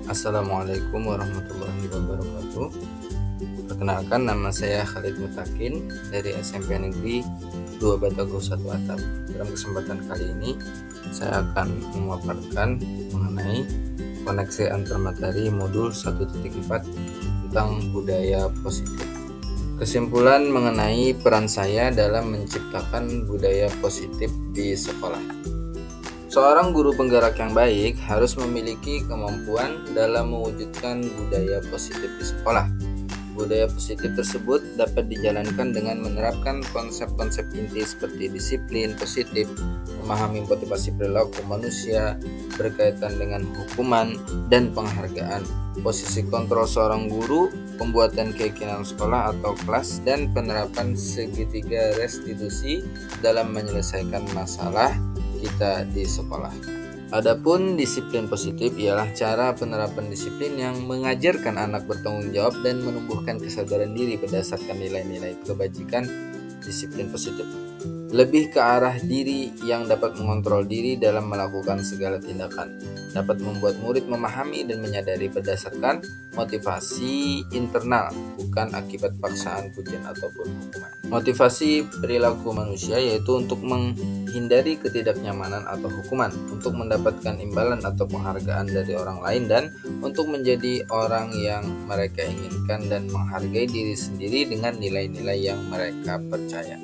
Assalamualaikum warahmatullahi wabarakatuh. Perkenalkan, nama saya Khalid Mutakin dari SMP Negeri 2 Batagor 1 Atap. Dalam kesempatan kali ini saya akan memaparkan mengenai koneksi antar materi modul 1.4 tentang budaya positif. Kesimpulan mengenai peran saya dalam menciptakan budaya positif di sekolah. Seorang guru penggerak yang baik harus memiliki kemampuan dalam mewujudkan budaya positif di sekolah. Budaya positif tersebut dapat dijalankan dengan menerapkan konsep-konsep inti seperti disiplin positif, memahami motivasi perilaku manusia, berkaitan dengan hukuman dan penghargaan, posisi kontrol seorang guru, pembuatan keyakinan sekolah atau kelas, dan penerapan segitiga restitusi dalam menyelesaikan masalah kita di sekolah. Adapun disiplin positif ialah cara penerapan disiplin yang mengajarkan anak bertanggung jawab dan menumbuhkan kesadaran diri berdasarkan nilai-nilai kebajikan. Disiplin positif lebih ke arah diri yang dapat mengontrol diri dalam melakukan segala tindakan, dapat membuat murid memahami dan menyadari berdasarkan motivasi internal, bukan akibat paksaan, pujian ataupun hukuman. Motivasi perilaku manusia yaitu untuk menghindari ketidaknyamanan atau hukuman, untuk mendapatkan imbalan atau penghargaan dari orang lain, dan untuk menjadi orang yang mereka inginkan dan menghargai diri sendiri dengan nilai-nilai yang mereka percaya.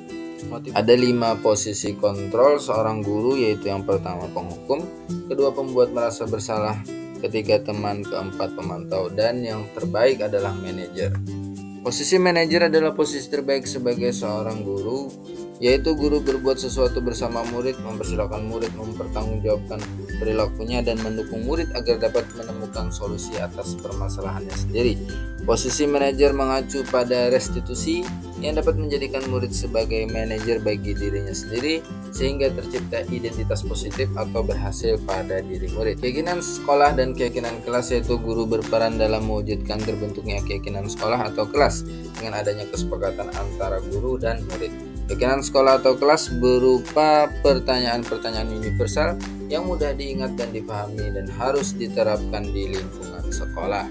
Ada 5 posisi kontrol seorang guru, yaitu yang pertama penghukum, kedua pembuat merasa bersalah, ketiga teman, keempat pemantau, dan yang terbaik adalah manajer. Posisi manajer adalah posisi terbaik sebagai seorang guru, yaitu guru berbuat sesuatu bersama murid, mempersilahkan murid mempertanggungjawabkan perilakunya, dan mendukung murid agar dapat menemukan solusi atas permasalahannya sendiri. Posisi manajer mengacu pada restitusi yang dapat menjadikan murid sebagai manajer bagi dirinya sendiri, sehingga tercipta identitas positif atau berhasil pada diri murid. Keyakinan sekolah dan keyakinan kelas, yaitu guru berperan dalam mewujudkan terbentuknya keyakinan sekolah atau kelas dengan adanya kesepakatan antara guru dan murid. Keyakinan sekolah atau kelas berupa pertanyaan-pertanyaan universal yang mudah diingat dan dipahami dan harus diterapkan di lingkungan sekolah.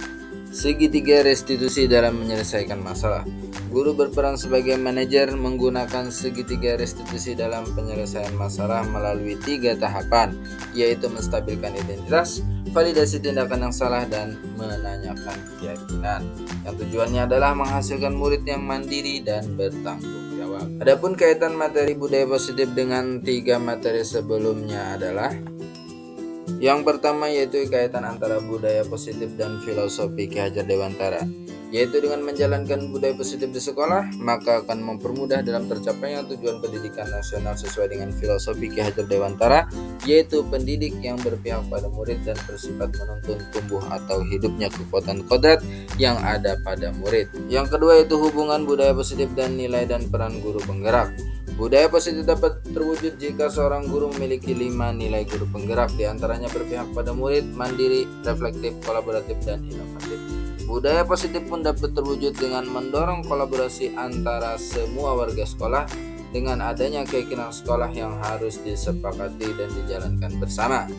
Segitiga restitusi dalam menyelesaikan masalah. Guru berperan sebagai manajer menggunakan segitiga restitusi dalam penyelesaian masalah melalui 3 tahapan, yaitu menstabilkan identitas, validasi tindakan yang salah, dan menanyakan keyakinan. Yang tujuannya adalah menghasilkan murid yang mandiri dan bertanggung jawab. Adapun kaitan materi budaya positif dengan 3 materi sebelumnya adalah: yang pertama yaitu kaitan antara budaya positif dan filosofi Ki Hajar Dewantara, yaitu dengan menjalankan budaya positif di sekolah, maka akan mempermudah dalam tercapainya tujuan pendidikan nasional sesuai dengan filosofi Ki Hajar Dewantara, yaitu pendidik yang berpihak pada murid dan bersifat menuntun tumbuh atau hidupnya kekuatan kodrat yang ada pada murid. Yang kedua yaitu hubungan budaya positif dan nilai dan peran guru penggerak. Budaya positif dapat terwujud jika seorang guru memiliki 5 nilai guru penggerak, diantaranya berpihak pada murid, mandiri, reflektif, kolaboratif, dan inovatif. Budaya positif pun dapat terwujud dengan mendorong kolaborasi antara semua warga sekolah dengan adanya keyakinan sekolah yang harus disepakati dan dijalankan bersama.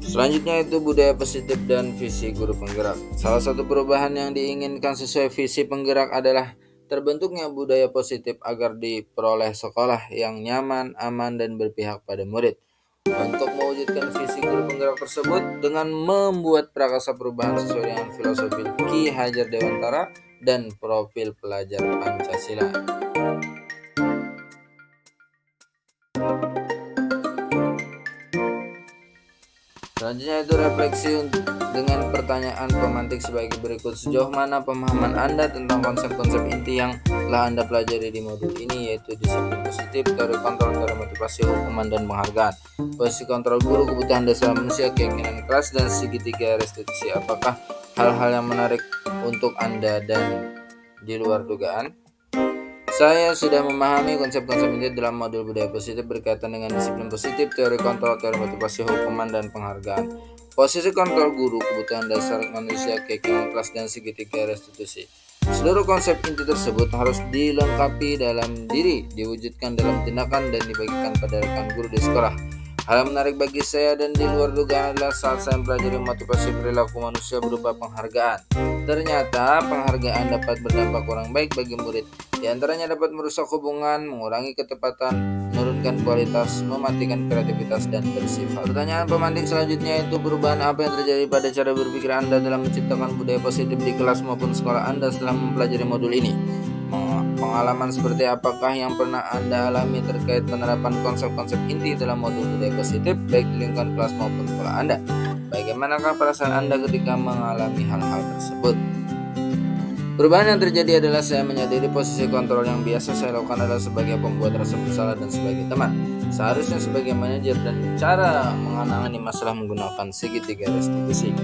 Selanjutnya itu budaya positif dan visi guru penggerak. Salah satu perubahan yang diinginkan sesuai visi penggerak adalah terbentuknya budaya positif agar diperoleh sekolah yang nyaman, aman, dan berpihak pada murid. Untuk mewujudkan visi guru penggerak tersebut dengan membuat prakasa perubahan sesuai dengan filosofi Ki Hajar Dewantara dan profil pelajar Pancasila. Selanjutnya itu refleksi dengan pertanyaan pemantik sebagai berikut: sejauh mana pemahaman Anda tentang konsep-konsep inti yang telah Anda pelajari di modul ini, yaitu disiplin positif, teori kontrol, teori motivasi, hukuman, dan penghargaan, posisi kontrol guru, kebutuhan dasar manusia, keyakinan kelas, dan segitiga restitusi. Apakah hal-hal yang menarik untuk Anda dan di luar dugaan? Saya sudah memahami konsep-konsep ini dalam modul budaya positif berkaitan dengan disiplin positif, teori kontrol, teori motivasi, hukuman, dan penghargaan, posisi kontrol guru, kebutuhan dasar manusia, keyakinan kelas, dan segitiga restitusi. Seluruh konsep inti tersebut harus dilengkapi dalam diri, diwujudkan dalam tindakan, dan dibagikan pada rekan guru di sekolah. Hal yang menarik bagi saya dan di luar dugaan adalah saat saya mempelajari motivasi perilaku manusia berupa penghargaan. Ternyata penghargaan dapat berdampak kurang baik bagi murid. Di antaranya dapat merusak hubungan, mengurangi ketepatan, menurunkan kualitas, mematikan kreativitas, dan bersifat. Pertanyaan pemantik selanjutnya itu perubahan apa yang terjadi pada cara berpikir Anda dalam menciptakan budaya positif di kelas maupun sekolah Anda setelah mempelajari modul ini? Pengalaman seperti apakah yang pernah Anda alami terkait penerapan konsep-konsep inti dalam modul budaya positif baik di lingkungan kelas maupun sekolah Anda? Bagaimanakah perasaan Anda ketika mengalami hal-hal tersebut? Perubahan yang terjadi adalah saya menyadari posisi kontrol yang biasa saya lakukan adalah sebagai pembuat rasa bersalah dan sebagai teman. Seharusnya sebagai manajer dan cara menangani masalah menggunakan segitiga restitusi.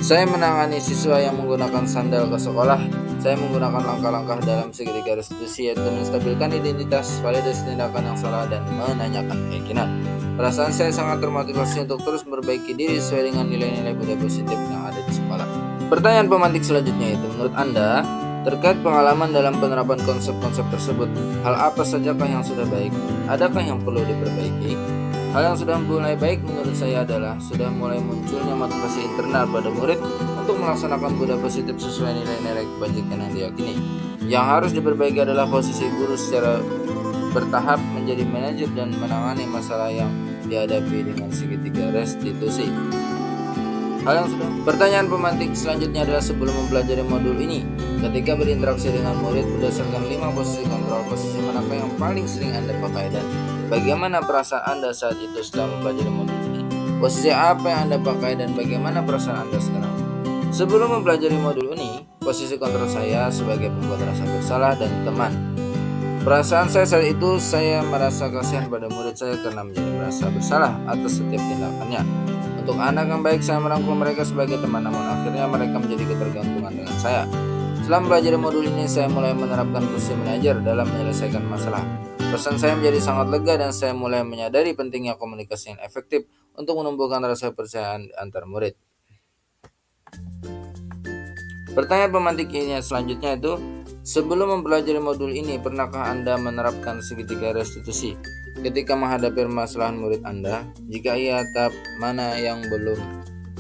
Saya menangani siswa yang menggunakan sandal ke sekolah. Saya menggunakan langkah-langkah dalam segitiga restitusi, yaitu menstabilkan identitas, validasi tindakan yang salah, dan menanyakan keyakinan. Perasaan saya sangat termotivasi untuk terus memperbaiki diri sesuai dengan nilai-nilai budaya positif yang ada di sekolah. Pertanyaan pemantik selanjutnya itu, menurut Anda, terkait pengalaman dalam penerapan konsep-konsep tersebut, hal apa sajakah yang sudah baik? Adakah yang perlu diperbaiki? Hal yang sudah mulai baik menurut saya adalah sudah mulai munculnya motivasi internal pada murid untuk melaksanakan budaya positif sesuai nilai-nilai kebajikan yang diyakini. Yang harus diperbaiki adalah posisi guru secara bertahap menjadi manajer dan menangani masalah yang dihadapi dengan segitiga restitusi. Pertanyaan pemantik selanjutnya adalah sebelum mempelajari modul ini, ketika berinteraksi dengan murid berdasarkan 5 posisi kontrol, posisi manakah yang paling sering Anda pakai dan bagaimana perasaan Anda saat itu setelah mempelajari modul ini? Posisi apa yang Anda pakai dan bagaimana perasaan Anda sekarang? Sebelum mempelajari modul ini, posisi kontrol saya sebagai pembuat rasa bersalah dan teman. Perasaan saya saat itu, saya merasa kasihan pada murid saya karena menjadi merasa bersalah atas setiap tindakannya. Untuk anak yang baik, saya merangkul mereka sebagai teman, namun akhirnya mereka menjadi ketergantungan dengan saya. Setelah mempelajari modul ini, saya mulai menerapkan posisi manajer dalam menyelesaikan masalah. Perasaan saya menjadi sangat lega dan saya mulai menyadari pentingnya komunikasi yang efektif untuk menumbuhkan rasa kepercayaan antar murid. Pertanyaan pemantik ini selanjutnya itu, sebelum mempelajari modul ini, pernahkah Anda menerapkan segitiga restitusi ketika menghadapi permasalahan murid Anda? Jika iya, tahap mana yang belum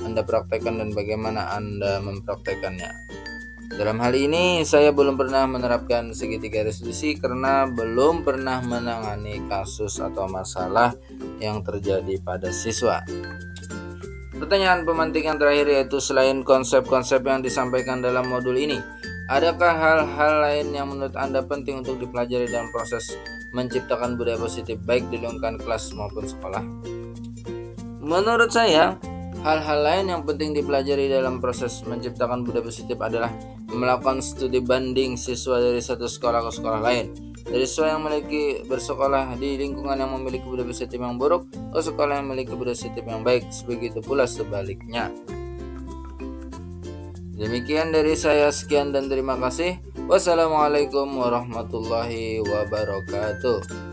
Anda praktekkan dan bagaimana Anda mempraktekannya? Dalam hal ini, saya belum pernah menerapkan segitiga restitusi karena belum pernah menangani kasus atau masalah yang terjadi pada siswa. Pertanyaan pemantik yang terakhir yaitu, selain konsep-konsep yang disampaikan dalam modul ini, adakah hal-hal lain yang menurut Anda penting untuk dipelajari dalam proses menciptakan budaya positif baik di lingkungan kelas maupun sekolah? Menurut saya, hal-hal lain yang penting dipelajari dalam proses menciptakan budaya positif adalah melakukan studi banding siswa dari satu sekolah ke sekolah lain. Dari siswa yang bersekolah di lingkungan yang memiliki budaya positif yang buruk ke sekolah yang memiliki budaya positif yang baik, begitu pula sebaliknya. Demikian dari saya, sekian dan terima kasih. Wassalamualaikum warahmatullahi wabarakatuh.